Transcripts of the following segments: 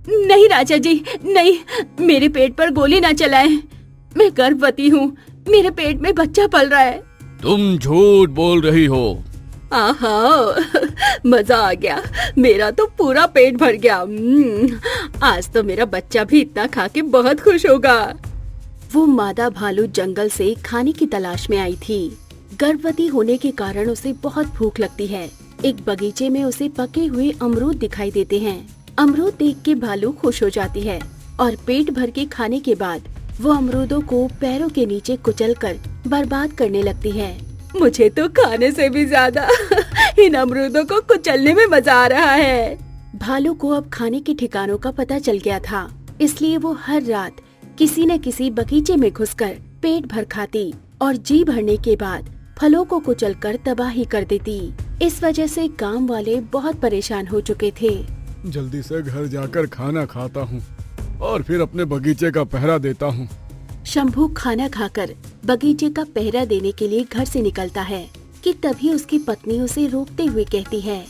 नहीं राजा जी, नहीं, मेरे पेट पर गोली ना चलाएं। मैं गर्भवती हूँ, मेरे पेट में बच्चा पल रहा है। तुम झूठ बोल रही हो। आहा, मजा आ गया, मेरा तो पूरा पेट भर गया। आज तो मेरा बच्चा भी इतना खा के बहुत खुश होगा। वो मादा भालू जंगल से खाने की तलाश में आई थी। गर्भवती होने के कारण उसे बहुत भूख लगती है। एक बगीचे में उसे पके हुए अमरूद दिखाई देते हैं। अमरूद देख के भालू खुश हो जाती है और पेट भर के खाने के बाद वो अमरूदों को पैरों के नीचे कुचलकर बर्बाद करने लगती है। मुझे तो खाने से भी ज्यादा इन अमरूदों को कुचलने में मजा आ रहा है। भालू को अब खाने के ठिकानों का पता चल गया था, इसलिए वो हर रात किसी न किसी बगीचे में घुसकर पेट भर खाती और जी भरने के बाद फलों को कुचलकर तबाही कर देती। इस वजह से गांव वाले बहुत परेशान हो चुके थे। जल्दी से घर जाकर खाना खाता हूँ और फिर अपने बगीचे का पहरा देता हूँ। शंभू खाना खाकर बगीचे का पहरा देने के लिए घर से निकलता है कि तभी उसकी पत्नी उसे रोकते हुए कहती है,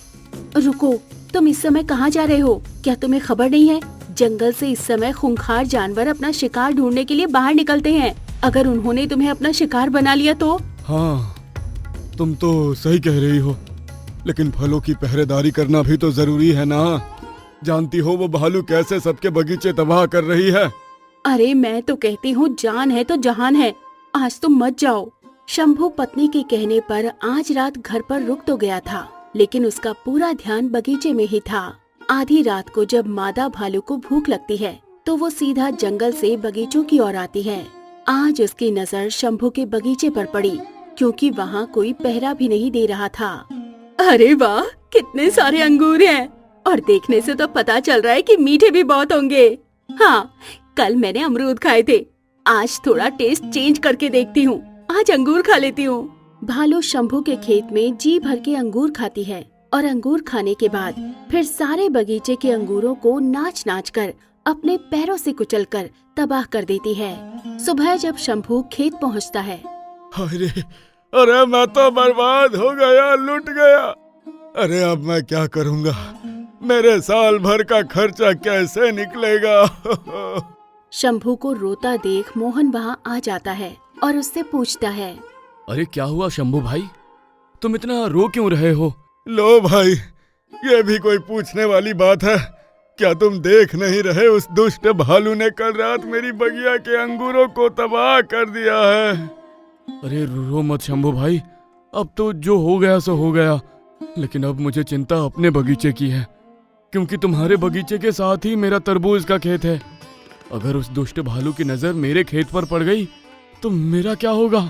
रुको, तुम इस समय कहाँ जा रहे हो? क्या तुम्हें खबर नहीं है? जंगल से इस समय खूंखार जानवर अपना शिकार ढूंढने के लिए बाहर निकलते हैं। अगर उन्होंने तुम्हें अपना शिकार बना लिया तो? हाँ, तुम तो सही कह रही हो, लेकिन फलों की पहरेदारी करना भी तो जरूरी है ना। जानती हो वो भालू कैसे सबके बगीचे तबाह कर रही है। अरे मैं तो कहती हूँ जान है तो जहान है, आज तुम मत जाओ। शंभू पत्नी के कहने पर आज रात घर पर रुक तो गया था, लेकिन उसका पूरा ध्यान बगीचे में ही था। आधी रात को जब मादा भालू को भूख लगती है तो वो सीधा जंगल से बगीचों की ओर आती है। आज उसकी नजर शंभू के बगीचे पर पड़ी, क्योंकि वहाँ कोई पहरा भी नहीं दे रहा था। अरे वाह, कितने सारे अंगूर हैं और देखने से तो पता चल रहा है कि मीठे भी बहुत होंगे। हाँ, कल मैंने अमरूद खाए थे, आज थोड़ा टेस्ट चेंज करके देखती हूँ, आज अंगूर खा लेती हूँ। भालू शंभू के खेत में जी भर के अंगूर खाती है और अंगूर खाने के बाद फिर सारे बगीचे के अंगूरों को नाच नाच कर अपने पैरों से कुचलकर तबाह कर देती है। सुबह जब शंभू खेत पहुँचता है, अरे अरे मैं तो बर्बाद हो गया, लुट गया। अरे अब मैं क्या करूँगा, मेरे साल भर का खर्चा कैसे निकलेगा। शंभू को रोता देख मोहन वहाँ आ जाता है और उससे पूछता है, अरे क्या हुआ शंभू भाई, तुम इतना रो क्यों रहे हो? लो भाई, ये भी कोई पूछने वाली बात है? क्या तुम देख नहीं रहे, उस दुष्ट भालू ने कल रात मेरी बगिया के अंगूरों को तबाह कर दिया है। अरे रो मत शंभू भाई, अब तो जो हो गया सो हो गया, लेकिन अब मुझे चिंता अपने बगीचे की है, क्योंकि तुम्हारे बगीचे के साथ ही मेरा तरबूज का खेत है। अगर उस दुष्ट भालू की नजर मेरे खेत पर पड़ गई तो मेरा क्या होगा?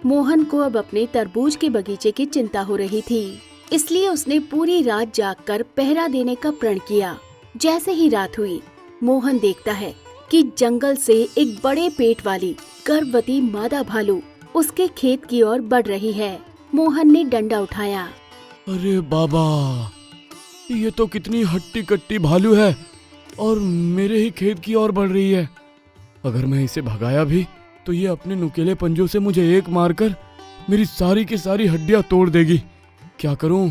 मोहन को अब अपने तरबूज के बगीचे की चिंता हो रही थी, इसलिए उसने पूरी रात जागकर पहरा देने का प्रण किया। जैसे ही रात हुई, मोहन देखता है कि जंगल से एक बड़े पेट वाली गर्भवती मादा भालू उसके खेत की ओर बढ़ रही है। मोहन ने डंडा उठाया। अरे बाबा, ये तो कितनी हट्टी कट्टी भालू है और मेरे ही खेत की ओर बढ़ रही है। अगर मैं इसे भगाया भी तो ये अपने नुकीले पंजों से मुझे एक मारकर मेरी सारी की सारी हड्डियां तोड़ देगी। क्या करूं?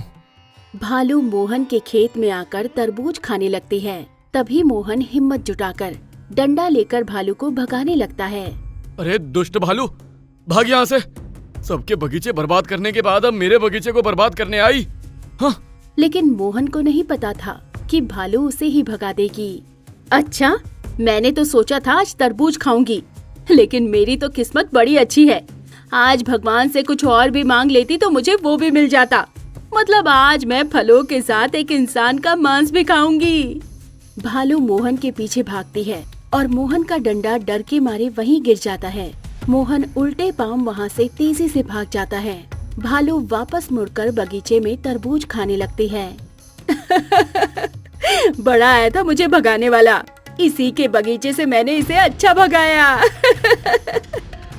भालू मोहन के खेत में आकर तरबूज खाने लगती है। तभी मोहन हिम्मत जुटाकर डंडा लेकर भालू को भगाने लगता है। अरे दुष्ट भालू, भाग यहाँ से। सबके बगीचे बर्बाद करने के बाद अब मेरे बगीचे को बर्बाद करने आई। हाँ। लेकिन मोहन को नहीं पता था कि भालू उसे ही भगा देगी। अच्छा, मैंने तो सोचा था आज तरबूज खाऊंगी, लेकिन मेरी तो किस्मत बड़ी अच्छी है। आज भगवान से कुछ और भी मांग लेती तो मुझे वो भी मिल जाता। मतलब आज मैं फलों के साथ एक इंसान का मांस भी खाऊंगी। भालू मोहन के पीछे भागती है और मोहन का डंडा डर के मारे वहीं गिर जाता है। मोहन उल्टे पांव वहाँ से तेजी से भाग जाता है। भालू वापस मुड़कर बगीचे में तरबूज खाने लगती है। बड़ा आया था मुझे भगाने वाला, इसी के बगीचे से मैंने इसे अच्छा भगाया।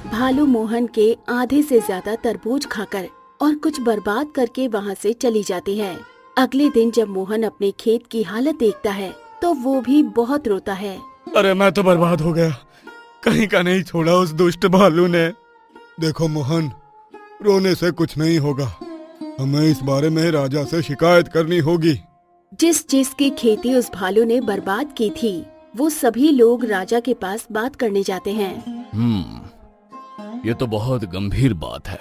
भालू मोहन के आधे से ज्यादा तरबूज खाकर और कुछ बर्बाद करके वहाँ से चली जाती है। अगले दिन जब मोहन अपने खेत की हालत देखता है तो वो भी बहुत रोता है। अरे मैं तो बर्बाद हो गया, कहीं का नहीं छोड़ा उस दुष्ट भालू ने। देखो मोहन, रोने से कुछ नहीं होगा, हमें इस बारे में राजा से शिकायत करनी होगी। जिस जिसकी खेती उस भालू ने बर्बाद की थी, वो सभी लोग राजा के पास बात करने जाते हैं। ये तो बहुत गंभीर बात है।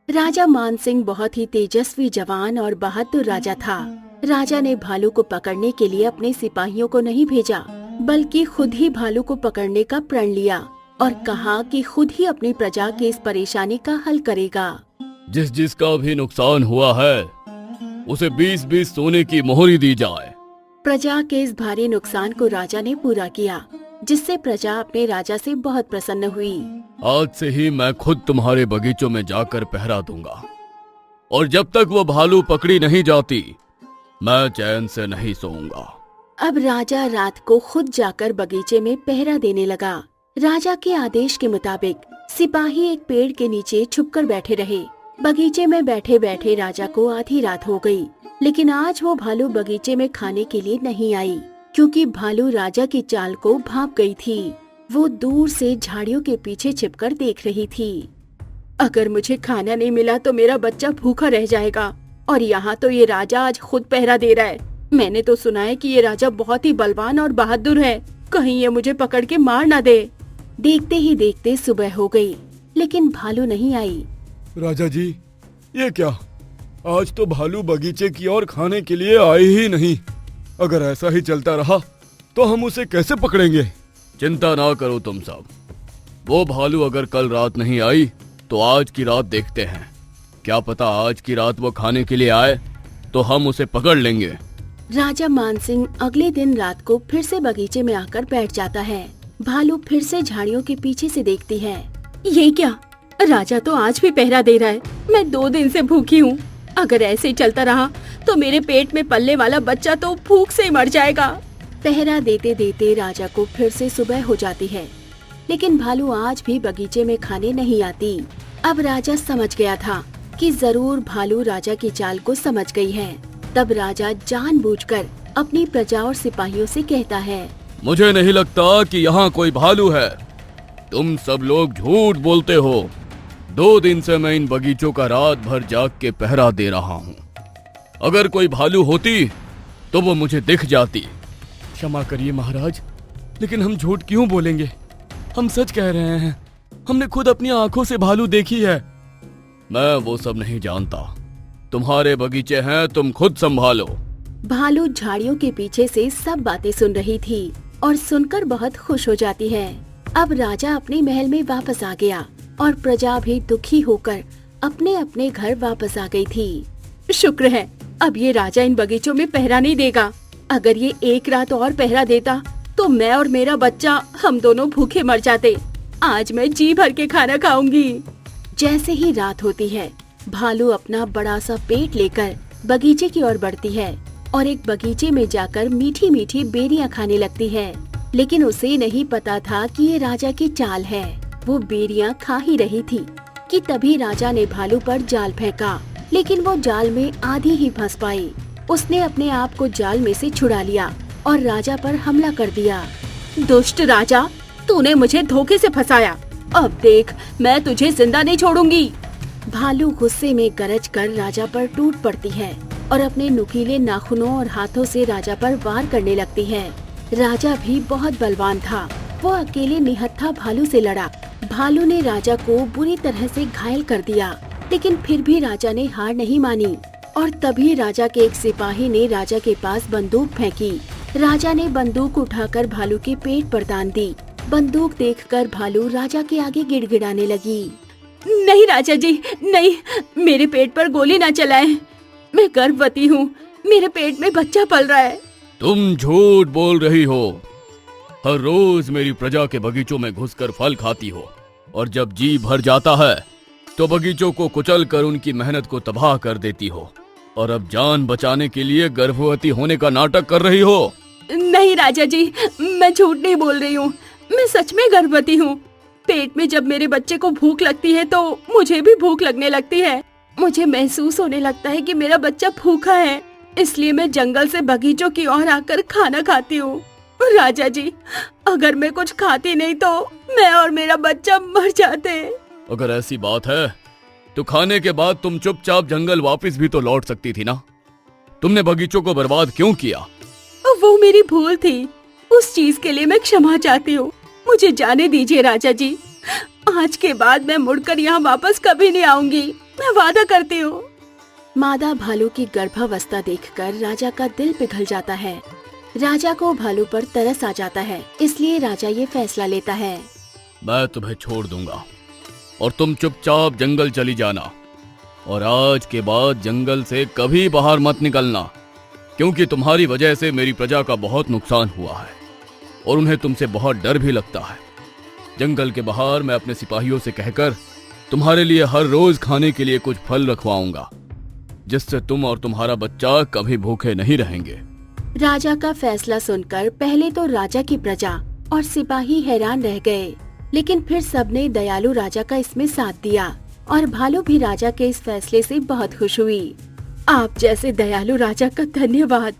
राजा मानसिंह बहुत ही तेजस्वी जवान और बहादुर राजा था। राजा ने भालू को पकड़ने के लिए अपने सिपाहियों को नहीं भेजा, बल्कि खुद ही भालू को पकड़ने का प्रण लिया और कहा कि खुद ही अपनी प्रजा की इस परेशानी का हल करेगा। जिस जिसका भी नुकसान हुआ है उसे 20-20 सोने की मोहरी दी जाए। प्रजा के इस भारी नुकसान को राजा ने पूरा किया, जिससे प्रजा अपने राजा से बहुत प्रसन्न हुई। आज से ही मैं खुद तुम्हारे बगीचों में जाकर पहरा दूंगा, और जब तक वो भालू पकड़ी नहीं जाती मैं चैन से नहीं सोऊंगा। अब राजा रात को खुद जाकर बगीचे में पहरा देने लगा। राजा के आदेश के मुताबिक सिपाही एक पेड़ के नीचे छुपकर बैठे रहे। बगीचे में बैठे बैठे राजा को आधी रात हो गई, लेकिन आज वो भालू बगीचे में खाने के लिए नहीं आई, क्योंकि भालू राजा की चाल को भांप गई थी। वो दूर से झाड़ियों के पीछे छिपकर देख रही थी। अगर मुझे खाना नहीं मिला तो मेरा बच्चा भूखा रह जाएगा, और यहाँ तो ये राजा आज खुद पहरा दे रहा है। मैंने तो सुना है कि ये राजा बहुत ही बलवान और बहादुर है, कहीं ये मुझे पकड़ के मार ना दे। देखते ही देखते सुबह हो गई, लेकिन भालू नहीं आई। राजा जी, ये क्या? आज तो भालू बगीचे की ओर खाने के लिए आए ही नहीं। अगर ऐसा ही चलता रहा तो हम उसे कैसे पकड़ेंगे? चिंता ना करो तुम सब। वो भालू अगर कल रात नहीं आई तो आज की रात देखते हैं। क्या पता आज की रात वो खाने के लिए आए तो हम उसे पकड़ लेंगे। राजा मानसिंह अगले दिन रात को फिर से बगीचे में आकर बैठ जाता है। भालू फिर से झाड़ियों के पीछे से देखती है। ये क्या? राजा तो आज भी पहरा दे रहा है। मैं 2 दिन से भूखी हूँ। अगर ऐसे ही चलता रहा तो मेरे पेट में पलने वाला बच्चा तो भूख से ही मर जाएगा। पहरा देते देते राजा को फिर से सुबह हो जाती है, लेकिन भालू आज भी बगीचे में खाने नहीं आती। अब राजा समझ गया था कि जरूर भालू राजा की चाल को समझ गई है। तब राजा जानबूझकर अपनी प्रजा और सिपाहियों से कहता है, मुझे नहीं लगता कि यहाँ कोई भालू है। तुम सब लोग झूठ बोलते हो। 2 दिन से मैं इन बगीचों का रात भर जाग के पहरा दे रहा हूँ। अगर कोई भालू होती तो वो मुझे दिख जाती। क्षमा करिए महाराज, लेकिन हम झूठ क्यों बोलेंगे? हम सच कह रहे हैं। हमने खुद अपनी आंखों से भालू देखी है। मैं वो सब नहीं जानता। तुम्हारे बगीचे हैं, तुम खुद संभालो। भालू झाड़ियों के पीछे से सब बातें सुन रही थी और सुनकर बहुत खुश हो जाती है। अब राजा अपने महल में वापस आ गया और प्रजा भी दुखी होकर अपने अपने घर वापस आ गई थी। शुक्र है अब ये राजा इन बगीचों में पहरा नहीं देगा। अगर ये एक रात और पहरा देता तो मैं और मेरा बच्चा हम दोनों भूखे मर जाते। आज मैं जी भर के खाना खाऊंगी। जैसे ही रात होती है, भालू अपना बड़ा सा पेट लेकर बगीचे की ओर बढ़ती है और एक बगीचे में जाकर मीठी मीठी बेरियां खाने लगती है। लेकिन उसे नहीं पता था कि ये राजा की चाल है। वो बेरियां खा ही रही थी कि तभी राजा ने भालू पर जाल फेंका, लेकिन वो जाल में आधी ही फंस पाई। उसने अपने आप को जाल में से छुड़ा लिया और राजा पर हमला कर दिया। दुष्ट राजा, तूने मुझे धोखे से फंसाया। अब देख, मैं तुझे जिंदा नहीं छोड़ूंगी। भालू गुस्से में गरज कर राजा पर टूट पड़ती है और अपने नुकीले नाखूनों और हाथों से राजा पर वार करने लगती है। राजा भी बहुत बलवान था। वो अकेले निहत्था भालू से लड़ा। भालू ने राजा को बुरी तरह से घायल कर दिया, लेकिन फिर भी राजा ने हार नहीं मानी और तभी राजा के एक सिपाही ने राजा के पास बंदूक फेंकी। राजा ने बंदूक उठाकर भालू के पेट पर तान दी। बंदूक देखकर भालू राजा के आगे गिड़गिड़ाने लगी। नहीं राजा जी, नहीं, मेरे पेट पर गोली ना चलाएं। मैं गर्भवती हूँ, मेरे पेट में बच्चा पल रहा है। तुम झूठ बोल रही हो। हर रोज मेरी प्रजा के बगीचों में घुसकर फल खाती हो और जब जी भर जाता है तो बगीचों को कुचल कर उनकी मेहनत को तबाह कर देती हो, और अब जान बचाने के लिए गर्भवती होने का नाटक कर रही हो। नहीं राजा जी, मैं झूठ नहीं बोल रही हूँ। मैं सच में गर्भवती हूँ। पेट में जब मेरे बच्चे को भूख लगती है तो मुझे भी भूख लगने लगती है। मुझे महसूस होने लगता है कि मेरा बच्चा भूखा है, इसलिए मैं जंगल से बगीचों की ओर आकर खाना खाती हूँ। राजा जी, अगर मैं कुछ खाती नहीं तो मैं और मेरा बच्चा मर जाते। अगर ऐसी बात है तो खाने के बाद तुम चुपचाप जंगल वापस भी तो लौट सकती थी ना। तुमने बगीचों को बर्बाद क्यों किया? वो मेरी भूल थी। उस चीज के लिए मैं क्षमा चाहती हूँ। मुझे जाने दीजिए राजा जी। आज के बाद मैं मुड़कर यहाँ वापस कभी नहीं आऊंगी। मैं वादा करती हूँ। मादा भालू की गर्भावस्था देखकर राजा का दिल पिघल जाता है। राजा को भालू पर तरस आ जाता है, इसलिए राजा ये फैसला लेता है। मैं तुम्हें छोड़ दूंगा और तुम चुपचाप जंगल चली जाना, और आज के बाद जंगल से कभी बाहर मत निकलना, क्योंकि तुम्हारी वजह से मेरी प्रजा का बहुत नुकसान हुआ है और उन्हें तुमसे बहुत डर भी लगता है। जंगल के बाहर मैं अपने सिपाहियों से कहकर तुम्हारे लिए हर रोज खाने के लिए कुछ फल रखवाऊंगा, जिससे तुम और तुम्हारा बच्चा कभी भूखे नहीं रहेंगे। राजा का फैसला सुनकर पहले तो राजा की प्रजा और सिपाही हैरान रह गए, लेकिन फिर सबने दयालु राजा का इसमें साथ दिया और भालू भी राजा के इस फैसले से बहुत खुश हुई। आप जैसे दयालु राजा का धन्यवाद।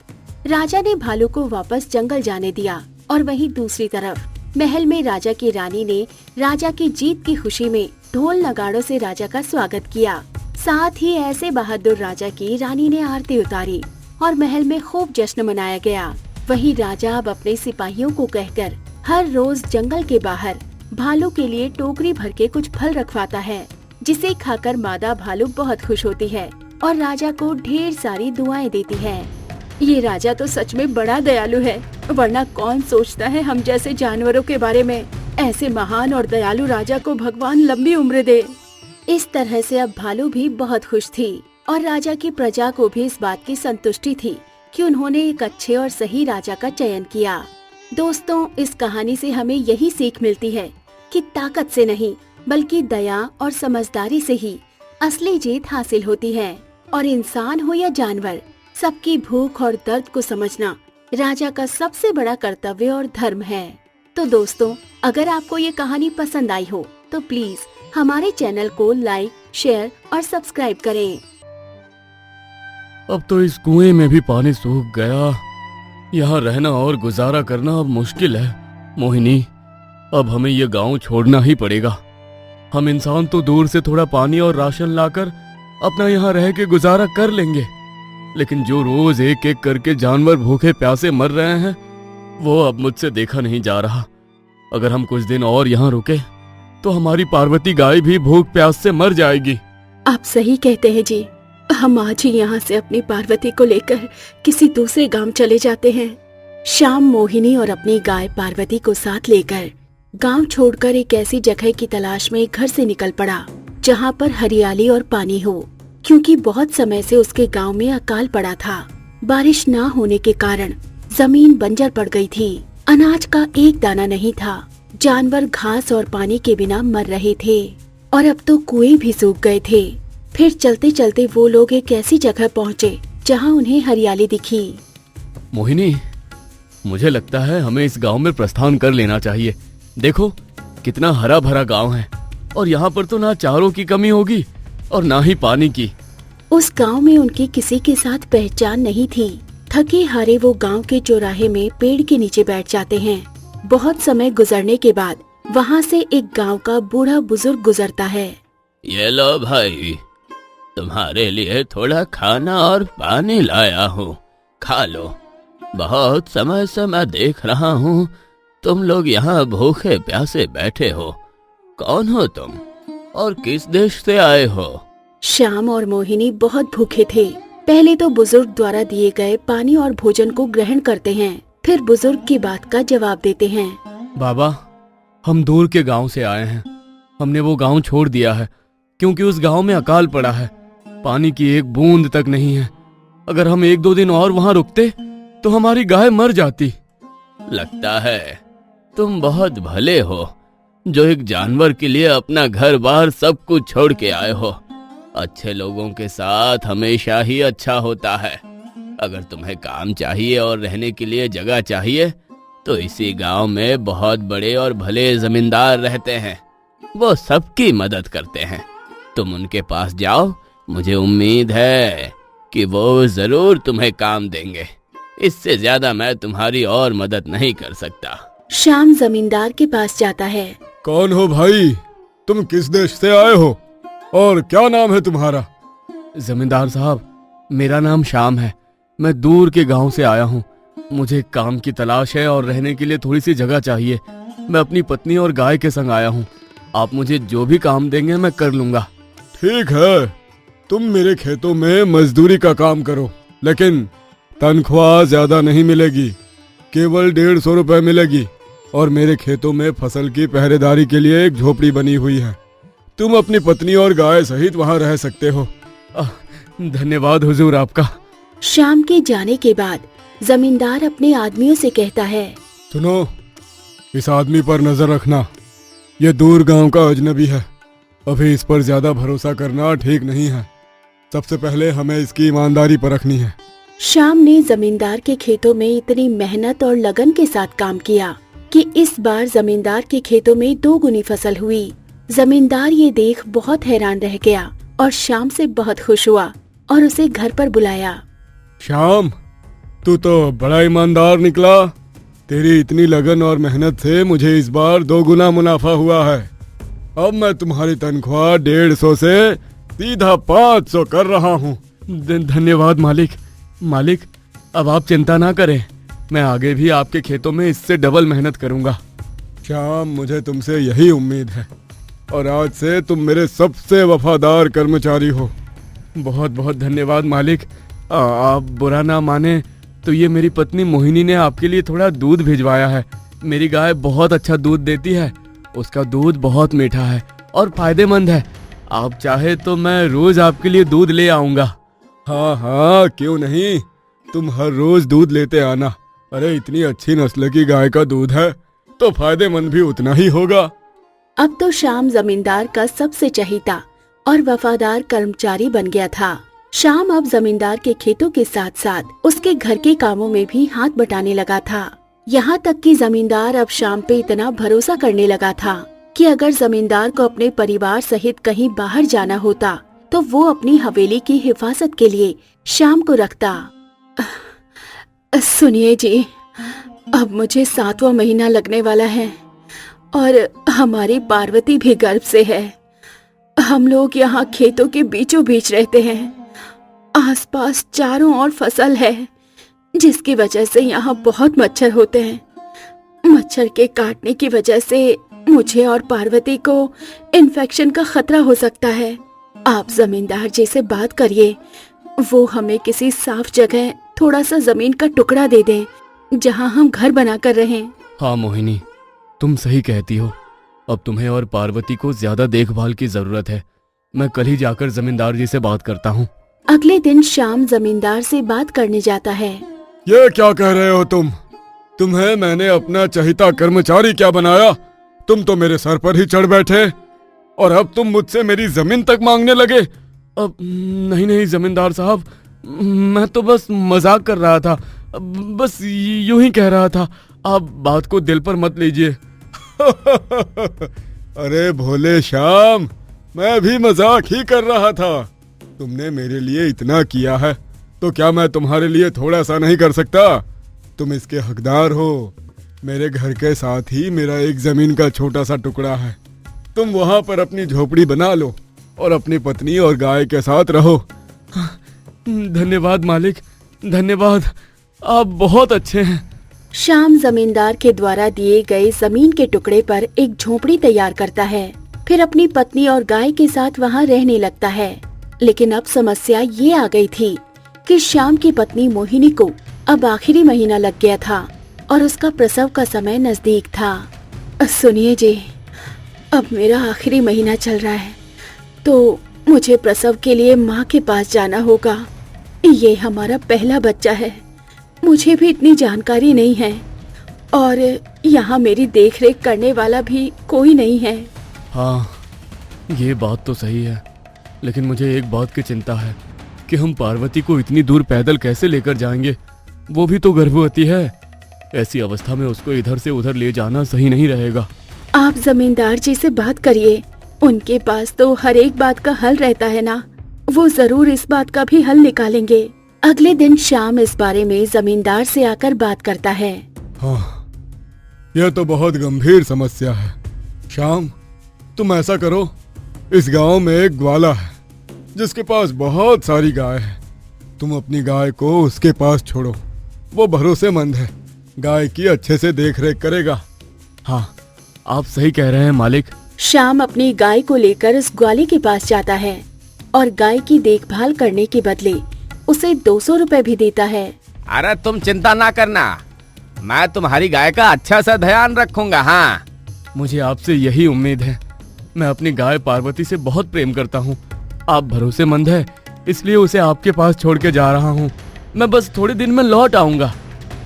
राजा ने भालू को वापस जंगल जाने दिया और वहीं दूसरी तरफ महल में राजा की रानी ने राजा की जीत की खुशी में ढोल नगाड़ों से राजा का स्वागत किया। साथ ही ऐसे बहादुर राजा की रानी ने आरती उतारी और महल में खूब जश्न मनाया गया। वहीं राजा अब अपने सिपाहियों को कहकर हर रोज जंगल के बाहर भालू के लिए टोकरी भर के कुछ फल रखवाता है, जिसे खाकर मादा भालू बहुत खुश होती है और राजा को ढेर सारी दुआएं देती है। ये राजा तो सच में बड़ा दयालु है, वरना कौन सोचता है हम जैसे जानवरों के बारे में। ऐसे महान और दयालु राजा को भगवान लंबी उम्र दे। इस तरह से अब भालू भी बहुत खुश थी और राजा की प्रजा को भी इस बात की संतुष्टि थी कि उन्होंने एक अच्छे और सही राजा का चयन किया। दोस्तों, इस कहानी से हमें यही सीख मिलती है कि ताकत से नहीं बल्कि दया और समझदारी से ही असली जीत हासिल होती है, और इंसान हो या जानवर, सबकी भूख और दर्द को समझना राजा का सबसे बड़ा कर्तव्य और धर्म है। तो दोस्तों, अगर आपको ये कहानी पसंद आई हो तो प्लीज हमारे चैनल को लाइक, शेयर और सब्सक्राइब करें। अब तो इस कुएं में भी पानी सूख गया। यहाँ रहना और गुजारा करना अब मुश्किल है। मोहिनी, अब हमें ये गांव छोड़ना ही पड़ेगा। हम इंसान तो दूर से थोड़ा पानी और राशन लाकर अपना यहाँ रह के गुजारा कर लेंगे, लेकिन जो रोज एक एक करके जानवर भूखे प्यासे मर रहे हैं, वो अब मुझसे देखा नहीं जा रहा। अगर हम कुछ दिन और यहाँ रुके तो हमारी पार्वती गाय भी भूख प्यास से मर जाएगी। आप सही कहते हैं जी। हम आज ही यहाँ से अपनी पार्वती को लेकर किसी दूसरे गांव चले जाते हैं। शाम मोहिनी और अपनी गाय पार्वती को साथ लेकर गांव छोड़कर एक ऐसी जगह की तलाश में घर से निकल पड़ा जहाँ पर हरियाली और पानी हो, क्योंकि बहुत समय से उसके गांव में अकाल पड़ा था। बारिश ना होने के कारण जमीन बंजर पड़ गई थी। अनाज का एक दाना नहीं था। जानवर घास और पानी के बिना मर रहे थे और अब तो कुएं भी सूख गए थे। फिर चलते चलते वो लोग एक ऐसी जगह पहुँचे जहाँ उन्हें हरियाली दिखी। मोहिनी, मुझे लगता है हमें इस गांव में प्रस्थान कर लेना चाहिए। देखो कितना हरा भरा गांव है, और यहाँ पर तो ना चारों की कमी होगी और ना ही पानी की। उस गांव में उनकी किसी के साथ पहचान नहीं थी। थके हारे वो गांव के चौराहे में पेड़ के नीचे बैठ जाते हैं। बहुत समय गुजरने के बाद वहाँ से एक गांव का बूढ़ा बुजुर्ग गुजरता है। ये लो भाई, तुम्हारे लिए थोड़ा खाना और पानी लाया हूँ, खा लो। बहुत समय से मैं देख रहा हूँ तुम लोग यहाँ भूखे प्यासे बैठे हो। कौन हो तुम और किस देश से आए हो? श्याम और मोहिनी बहुत भूखे थे। पहले तो बुजुर्ग द्वारा दिए गए पानी और भोजन को ग्रहण करते हैं, फिर बुजुर्ग की बात का जवाब देते हैं। बाबा, हम दूर के गांव से आए हैं। हमने वो गांव छोड़ दिया है क्योंकि उस गांव में अकाल पड़ा है। पानी की एक बूंद तक नहीं है। अगर हम 1-2 दिन और वहाँ रुकते तो हमारी गाय मर जाती। लगता है तुम बहुत भले हो जो एक जानवर के लिए अपना घर बार सब कुछ छोड़ के आए हो। अच्छे लोगों के साथ हमेशा ही अच्छा होता है। अगर तुम्हें काम चाहिए और रहने के लिए जगह चाहिए तो इसी गांव में बहुत बड़े और भले जमींदार रहते हैं। वो सबकी मदद करते हैं। तुम उनके पास जाओ, मुझे उम्मीद है कि वो जरूर तुम्हें काम देंगे। इससे ज्यादा मैं तुम्हारी और मदद नहीं कर सकता। श्याम जमींदार के पास जाता है। कौन हो भाई? तुम किस देश से आए हो और क्या नाम है तुम्हारा? जमींदार साहब, मेरा नाम श्याम है। मैं दूर के गांव से आया हूँ। मुझे काम की तलाश है और रहने के लिए थोड़ी सी जगह चाहिए। मैं अपनी पत्नी और गाय के संग आया हूँ। आप मुझे जो भी काम देंगे मैं कर लूंगा। ठीक है, तुम मेरे खेतों में मजदूरी का काम करो, लेकिन तनख्वाह ज्यादा नहीं मिलेगी, केवल 150 रुपए मिलेगी। और मेरे खेतों में फसल की पहरेदारी के लिए एक झोपड़ी बनी हुई है। तुम अपनी पत्नी और गाय सहित वहां रह सकते हो। धन्यवाद हुजूर आपका। शाम के जाने के बाद जमींदार अपने आदमियों से कहता है, सुनो, इस आदमी पर नजर रखना। ये दूर गांव का अजनबी है, अभी इस पर ज्यादा भरोसा करना ठीक नहीं है। सबसे पहले हमें इसकी ईमानदारी परखनी है। शाम ने जमींदार के खेतों में इतनी मेहनत और लगन के साथ काम किया कि इस बार जमींदार के खेतों में 2 गुनी फसल हुई। जमींदार ये देख बहुत हैरान रह गया और शाम से बहुत खुश हुआ और उसे घर पर बुलाया। श्याम, तू तो बड़ा ईमानदार निकला। तेरी इतनी लगन और मेहनत से मुझे इस बार 2 गुना मुनाफा हुआ है। अब मैं तुम्हारी तनख्वाह 150 से सीधा 500 कर रहा हूँ। धन्यवाद मालिक, अब आप चिंता ना करें। मैं आगे भी आपके खेतों में इससे डबल मेहनत करूंगा। श्याम, मुझे तुमसे यही उम्मीद है और आज से तुम मेरे सबसे वफादार कर्मचारी हो। बहुत बहुत धन्यवाद मालिक। आप बुरा ना माने तो ये मेरी पत्नी मोहिनी ने आपके लिए थोड़ा दूध भिजवाया है। मेरी गाय बहुत अच्छा दूध देती है। उसका दूध बहुत मीठा है और फायदेमंद है। आप चाहे तो मैं रोज आपके लिए दूध ले आऊंगा। हाँ हाँ, क्यों नहीं, तुम हर रोज दूध लेते आना। अरे इतनी अच्छी नस्ल की गाय का दूध है तो फायदेमंद भी उतना ही होगा। अब तो शाम जमींदार का सबसे चहीता और वफादार कर्मचारी बन गया था। शाम अब जमींदार के खेतों के साथ साथ उसके घर के कामों में भी हाथ बटाने लगा था। यहाँ तक कि जमींदार अब शाम पे इतना भरोसा करने लगा था कि अगर जमींदार को अपने परिवार सहित कहीं बाहर जाना होता तो वो अपनी हवेली की हिफाजत के लिए शाम को रखता। सुनिए जी, अब मुझे 7वां महीना लगने वाला है और हमारी पार्वती भी गर्भ से है। हम लोग यहाँ खेतों के बीचों बीच रहते हैं। आसपास चारों ओर फसल है, जिसकी वजह से यहाँ बहुत मच्छर होते हैं। मच्छर के काटने की वजह से मुझे और पार्वती को इन्फेक्शन का खतरा हो सकता है। आप जमींदार जी से बात करिए, वो हमें किसी साफ जगह थोड़ा सा जमीन का टुकड़ा दे दें जहाँ हम घर बनाकर रहें। हाँ मोहिनी, तुम सही कहती हो। अब तुम्हें और पार्वती को ज्यादा देखभाल की जरूरत है। मैं कल ही जाकर जमींदार जी से बात करता हूँ। अगले दिन शाम जमींदार से बात करने जाता है। ये क्या कह रहे हो तुम? तुम्हें मैंने अपना चहीता कर्मचारी क्या बनाया? तुम तो मेरे सर पर ही चढ़ बैठे और अब तुम मुझसे मेरी जमीन तक मांगने लगे। अब नहीं जमींदार साहब, मैं तो बस मजाक कर रहा था, बस यूं ही कह रहा था। आप बात को दिल पर मत लीजिए। अरे भोले श्याम, मैं भी मजाक ही कर रहा था। तुमने मेरे लिए इतना किया है तो क्या मैं तुम्हारे लिए थोड़ा सा नहीं कर सकता? तुम इसके हकदार हो। मेरे घर के साथ ही मेरा एक जमीन का छोटा सा टुकड़ा है। तुम वहां पर अपनी झोपड़ी बना लो और अपनी पत्नी और गाय के साथ रहो। धन्यवाद मालिक, धन्यवाद, आप बहुत अच्छे हैं। शाम जमींदार के द्वारा दिए गए जमीन के टुकड़े पर एक झोपड़ी तैयार करता है, फिर अपनी पत्नी और गाय के साथ वहाँ रहने लगता है। लेकिन अब समस्या ये आ गई थी कि शाम की पत्नी मोहिनी को अब आखिरी महीना लग गया था और उसका प्रसव का समय नजदीक था। सुनिए जी, अब मेरा आखिरी महीना चल रहा है तो मुझे प्रसव के लिए माँ के पास जाना होगा। ये हमारा पहला बच्चा है, मुझे भी इतनी जानकारी नहीं है और यहाँ मेरी देखरेख करने वाला भी कोई नहीं है। हाँ, ये बात तो सही है, लेकिन मुझे एक बात की चिंता है कि हम पार्वती को इतनी दूर पैदल कैसे लेकर जाएंगे। वो भी तो गर्भवती है। ऐसी अवस्था में उसको इधर से उधर ले जाना सही नहीं रहेगा। आप जमींदार जी से बात करिए, उनके पास तो हर एक बात का हल रहता है ना, वो जरूर इस बात का भी हल निकालेंगे। अगले दिन शाम इस बारे में जमींदार से आकर बात करता है। हाँ, यह तो बहुत गंभीर समस्या है। श्याम, तुम ऐसा करो, इस गांव में एक ग्वाला है जिसके पास बहुत सारी गाय है। तुम अपनी गाय को उसके पास छोड़ो, वो भरोसेमंद है, गाय की अच्छे से देख रेख करेगा। हाँ, आप सही कह रहे हैं मालिक। श्याम अपनी गाय को लेकर उस ग्वाले के पास जाता है और गाय की देखभाल करने के बदले उसे 200 रुपए भी देता है। अरे तुम चिंता ना करना, मैं तुम्हारी गाय का अच्छा सा ध्यान रखूंगा। हाँ, मुझे आपसे यही उम्मीद है। मैं अपनी गाय पार्वती से बहुत प्रेम करता हूँ। आप भरोसेमंद है, इसलिए उसे आपके पास छोड़ के जा रहा हूँ। मैं बस थोड़े दिन में लौट आऊंगा।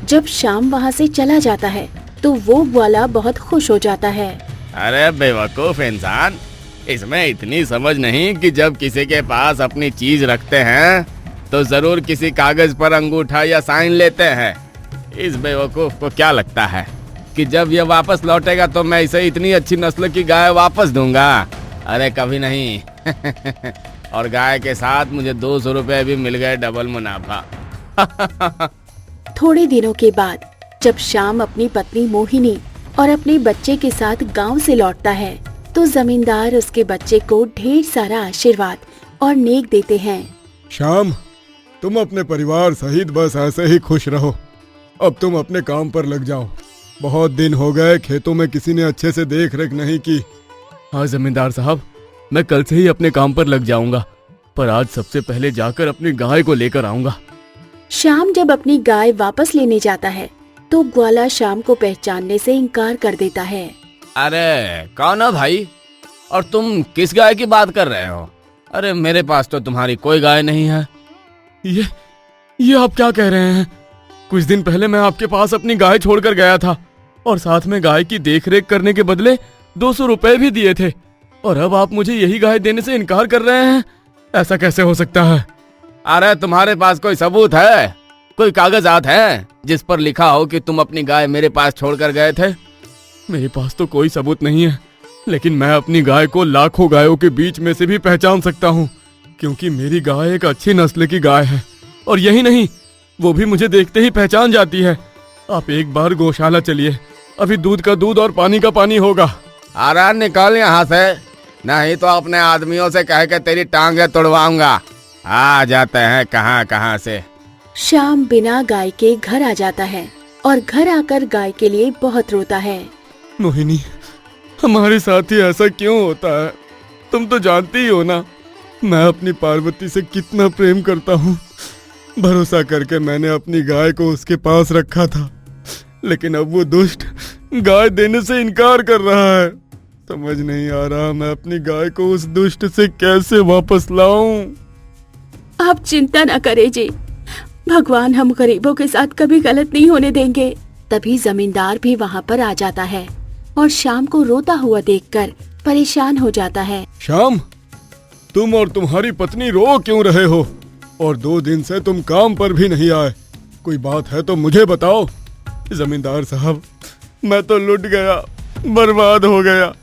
जब श्याम वहाँ से चला जाता है तो वो ग्वाला बहुत खुश हो जाता है। अरे बेवकूफ इंसान, इसमें इतनी समझ नहीं कि जब किसी के पास अपनी चीज रखते हैं तो जरूर किसी कागज पर अंगूठा या साइन लेते हैं। इस बेवकूफ को क्या लगता है कि जब ये वापस लौटेगा तो मैं इसे इतनी अच्छी नस्ल की गाय वापस दूंगा? अरे कभी नहीं। और गाय के साथ मुझे 200 रुपए भी मिल गए, डबल मुनाफा। थोड़े दिनों के बाद जब श्याम अपनी पत्नी मोहिनी और अपने बच्चे के साथ गांव से लौटता है तो जमींदार उसके बच्चे को ढेर सारा आशीर्वाद और नेक देते हैं। श्याम, तुम अपने परिवार सहित बस ऐसे ही खुश रहो। अब तुम अपने काम पर लग जाओ। बहुत दिन हो गए खेतों में किसी ने अच्छे से देख रेख नहीं की। हाँ जमींदार साहब, मैं कल से ही अपने काम पर लग जाऊंगा, पर आज सबसे पहले जाकर अपनी गाय को लेकर आऊंगा। श्याम जब अपनी गाय वापस लेने जाता है तो ग्वाला श्याम को पहचानने से इनकार कर देता है। अरे कौन हो भाई, और तुम किस गाय की बात कर रहे हो? अरे मेरे पास तो तुम्हारी कोई गाय नहीं है। ये आप क्या कह रहे हैं? कुछ दिन पहले मैं आपके पास अपनी गाय छोड़कर गया था और साथ में गाय की देखरेख करने के बदले 200 रुपए भी दिए थे, और अब आप मुझे यही गाय देने से इनकार कर रहे हैं? ऐसा कैसे हो सकता है? अरे तुम्हारे पास कोई सबूत है, कोई कागजात है जिस पर लिखा हो कि तुम अपनी गाय मेरे पास छोड़कर गए थे? मेरे पास तो कोई सबूत नहीं है, लेकिन मैं अपनी गाय को लाखों गायों के बीच में से भी पहचान सकता हूँ, क्योंकि मेरी गाय एक अच्छी नस्ल की गाय है। और यही नहीं, वो भी मुझे देखते ही पहचान जाती है। आप एक बार गौशाला चलिए, अभी दूध का दूध और पानी का पानी होगा। अरे निकल यहाँ से, नहीं तो अपने आदमियों से कह के तेरी टांगे तोड़वाऊंगा। आ जाते हैं कहाँ कहाँ से। श्याम बिना गाय के घर आ जाता है और घर आकर गाय के लिए बहुत रोता है। मोहिनी, हमारे साथ ही ऐसा क्यों होता है? तुम तो जानती ही हो ना, मैं अपनी पार्वती से कितना प्रेम करता हूँ। भरोसा करके मैंने अपनी गाय को उसके पास रखा था, लेकिन अब वो दुष्ट गाय देने से इनकार कर रहा है। समझ नहीं आ रहा मैं अपनी गाय को उस दुष्ट से कैसे वापस लाऊं। आप चिंता न करें जी, भगवान हम गरीबों के साथ कभी गलत नहीं होने देंगे। तभी जमींदार भी वहाँ पर आ जाता है और श्याम को रोता हुआ देखकर परेशान हो जाता है। श्याम, तुम और तुम्हारी पत्नी रो क्यों रहे हो? और 2 दिन से तुम काम पर भी नहीं आए। कोई बात है तो मुझे बताओ। जमींदार साहब, मैं तो लुट गया, बर्बाद हो गया।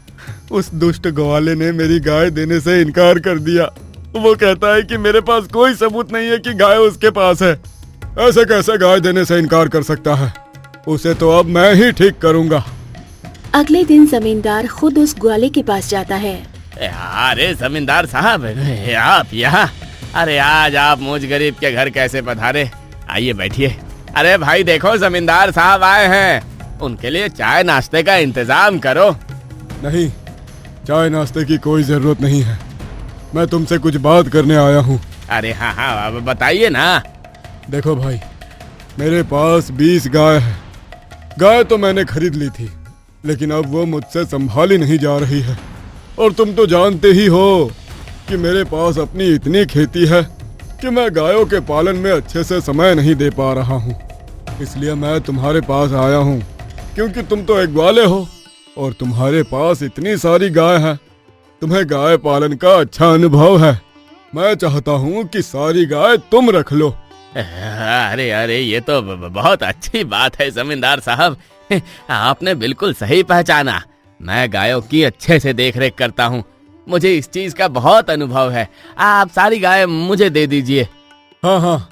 उस दुष्ट ग्वाले ने मेरी गाय देने से इनकार कर दिया। वो कहता है कि मेरे पास कोई सबूत नहीं है कि गाय उसके पास है। ऐसे कैसे गाय देने से इनकार कर सकता है? उसे तो अब मैं ही ठीक करूंगा। अगले दिन जमींदार खुद उस ग्वाले के पास जाता है। अरे जमींदार साहब, आप यहाँ? अरे आज आप मुझ गरीब के घर कैसे पधारे? आइए बैठिए। अरे भाई देखो, जमींदार साहब आए हैं, उनके लिए चाय नाश्ते का इंतजाम करो। नहीं, चाय नाश्ते की कोई जरूरत नहीं है। मैं तुमसे कुछ बात करने आया हूँ। अरे हाँ हाँ, अब बताइए ना। देखो भाई, मेरे पास 20 गाय है। गाय तो मैंने खरीद ली थी, लेकिन अब वो मुझसे संभाली नहीं जा रही है। और तुम तो जानते ही हो कि मेरे पास अपनी इतनी खेती है कि मैं गायों के पालन में अच्छे से समय नहीं दे पा रहा हूँ। इसलिए मैं तुम्हारे पास आया हूँ, क्योंकि तुम तो एक ग्वाले हो और तुम्हारे पास इतनी सारी गाय है। तुम्हें गाय पालन का अच्छा अनुभव है। मैं चाहता हूँ कि सारी गाय तुम रख लो। अरे अरे, ये तो बहुत अच्छी बात है जमींदार साहब, आपने बिल्कुल सही पहचाना। मैं गायों की अच्छे से देखरेख करता हूँ, मुझे इस चीज का बहुत अनुभव है। आप सारी गाय मुझे दे दीजिए। हाँ हाँ,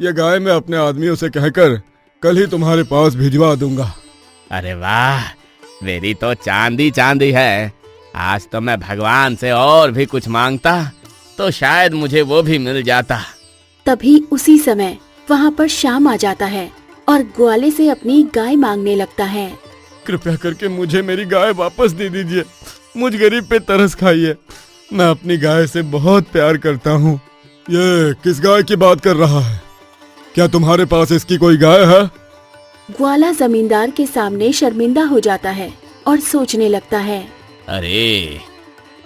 ये गाय मैं अपने आदमियों से कहकर कल ही तुम्हारे पास भिजवा दूंगा। अरे वाह, मेरी तो चांदी चांदी है। आज तो मैं भगवान से और भी कुछ मांगता तो शायद मुझे वो भी मिल जाता। तभी उसी समय वहाँ पर श्याम आ जाता है और ग्वाले से अपनी गाय मांगने लगता है। कृपया करके मुझे मेरी गाय वापस दे दीजिए। मुझ गरीब पे तरस खाइए। मैं अपनी गाय से बहुत प्यार करता हूँ। ये किस गाय की बात कर रहा है? क्या तुम्हारे पास इसकी कोई गाय है? ग्वाला जमींदार के सामने शर्मिंदा हो जाता है और सोचने लगता है। अरे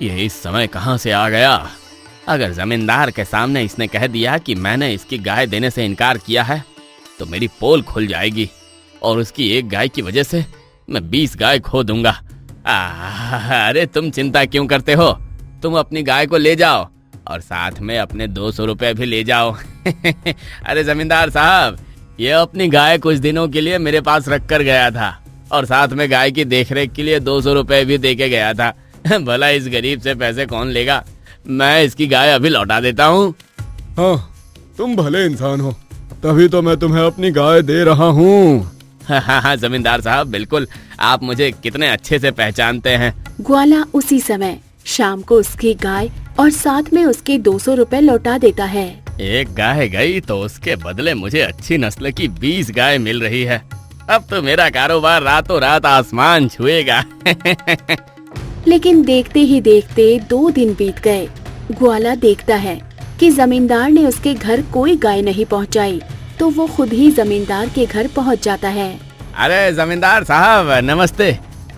ये इस समय कहाँ से आ गया? अगर जमींदार के सामने इसने कह दिया कि मैंने इसकी गाय देने से इनकार किया है तो मेरी पोल खुल जाएगी और उसकी एक गाय की वजह से मैं 20 गाय खो दूंगा। अरे तुम चिंता क्यों करते हो? तुम अपनी गाय को ले जाओ और साथ में अपने 200 रुपए भी ले जाओ। अरे जमींदार साहब, ये अपनी गाय कुछ दिनों के लिए मेरे पास रख कर गया था और साथ में गाय की देखरेख के लिए 200 रुपए भी दे के गया था। भला इस गरीब से पैसे कौन लेगा? मैं इसकी गाय अभी लौटा देता हूँ। हाँ, तुम भले इंसान हो, तभी तो मैं तुम्हें अपनी गाय दे रहा हूँ। हाँ जमींदार साहब, बिल्कुल। आप मुझे कितने अच्छे से पहचानते हैं। ग्वाला उसी समय शाम को उसकी गाय और साथ में उसके 200 रुपए लौटा देता है। एक गाय गई तो उसके बदले मुझे अच्छी नस्ल की 20 गाय मिल रही है। अब तो मेरा कारोबार रातों रात आसमान छुएगा। लेकिन देखते ही देखते 2 दिन बीत गए। ग्वाला देखता है कि जमींदार ने उसके घर कोई गाय नहीं पहुंचाई, तो वो खुद ही जमींदार के घर पहुंच जाता है। अरे जमींदार साहब नमस्ते।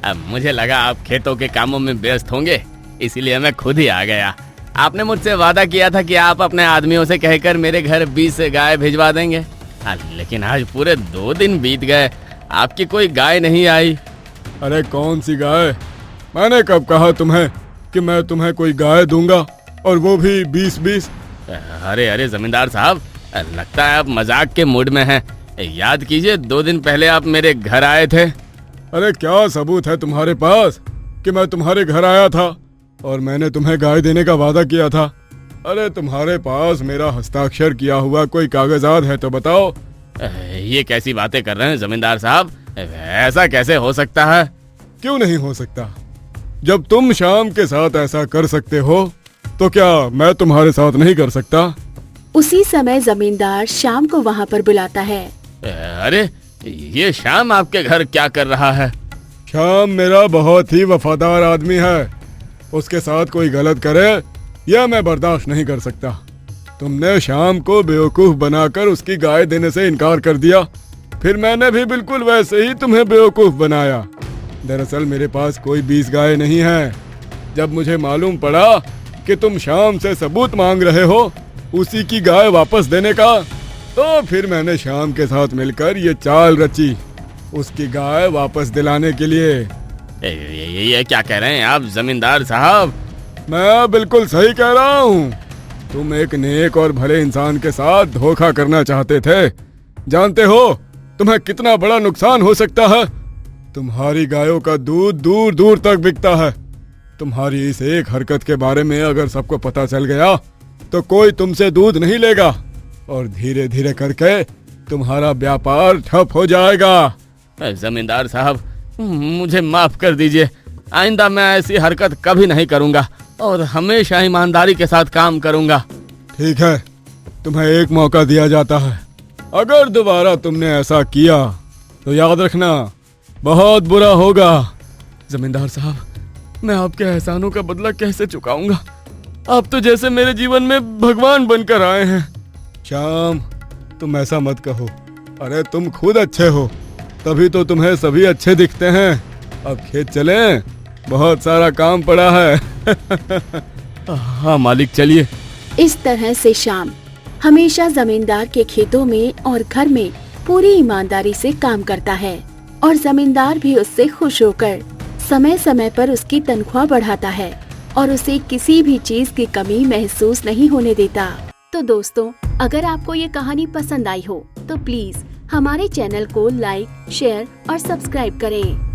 अब मुझे लगा आप खेतों के कामों में व्यस्त होंगे, इसीलिए मैं खुद ही आ गया। आपने मुझसे वादा किया था कि आप अपने आदमियों से कहकर मेरे घर 20 गाय भिजवा देंगे, लेकिन आज पूरे 2 दिन बीत गए, आपकी कोई गाय नहीं आई। अरे कौन सी गाय? मैंने कब कहा तुम्हें कि मैं तुम्हें कोई गाय दूंगा, और वो भी 20-20? अरे जमींदार साहब, लगता है आप मजाक के मूड में हैं। याद कीजिए 2 दिन पहले आप मेरे घर आए थे। अरे क्या सबूत है तुम्हारे पास कि मैं तुम्हारे घर आया था और मैंने तुम्हें गाय देने का वादा किया था? अरे तुम्हारे पास मेरा हस्ताक्षर किया हुआ कोई कागजात है तो बताओ। ये कैसी बातें कर रहे हैं जमींदार साहब? ऐसा कैसे हो सकता है? क्यों नहीं हो सकता? जब तुम शाम के साथ ऐसा कर सकते हो तो क्या मैं तुम्हारे साथ नहीं कर सकता? उसी समय जमींदार शाम को वहाँ पर बुलाता है। अरे ये शाम आपके घर क्या कर रहा है? शाम मेरा बहुत ही वफादार आदमी है। उसके साथ कोई गलत करे यह मैं बर्दाश्त नहीं कर सकता। तुमने शाम को बेवकूफ बनाकर उसकी गाय देने से इनकार कर दिया, फिर मैंने भी बिल्कुल वैसे ही तुम्हें बेवकूफ बनाया। दरअसल मेरे पास कोई 20 गाय नहीं है। जब मुझे मालूम पड़ा कि तुम शाम से सबूत मांग रहे हो उसी की गाय वापस देने का, तो फिर मैंने शाम के साथ मिलकर ये चाल रची उसकी गाय वापस दिलाने के लिए। ये क्या कह रहे हैं आप जमींदार साहब? मैं बिल्कुल सही कह रहा हूँ। तुम एक नेक और भले इंसान के साथ धोखा करना चाहते थे। जानते हो तुम्हें कितना बड़ा नुकसान हो सकता है? तुम्हारी गायों का दूध दूर दूर तक बिकता है। तुम्हारी इस एक हरकत के बारे में अगर सबको पता चल गया तो कोई तुमसे दूध नहीं लेगा और धीरे धीरे करके तुम्हारा व्यापार ठप हो जाएगा। जमींदार साहब मुझे माफ कर दीजिए। आइंदा मैं ऐसी हरकत कभी नहीं करूंगा और हमेशा ईमानदारी के साथ काम करूंगा। ठीक है, तुम्हें एक मौका दिया जाता है। अगर दोबारा तुमने ऐसा किया तो याद रखना बहुत बुरा होगा। जमींदार साहब, मैं आपके एहसानों का बदला कैसे चुकाऊंगा? आप तो जैसे मेरे जीवन में भगवान बनकर आए हैं। श्याम, तुम ऐसा मत कहो। अरे तुम खुद अच्छे हो, तभी तो तुम्हें सभी अच्छे दिखते हैं। अब खेत चलें, बहुत सारा काम पड़ा है। हाँ मालिक, चलिए। इस तरह से शाम हमेशा जमींदार के खेतों में और घर में पूरी ईमानदारी से काम करता है और जमींदार भी उससे खुश होकर समय समय पर उसकी तनख्वाह बढ़ाता है और उसे किसी भी चीज की कमी महसूस नहीं होने देता। तो दोस्तों, अगर आपको ये कहानी पसंद आई हो तो प्लीज हमारे चैनल को लाइक, शेयर और सब्सक्राइब करें।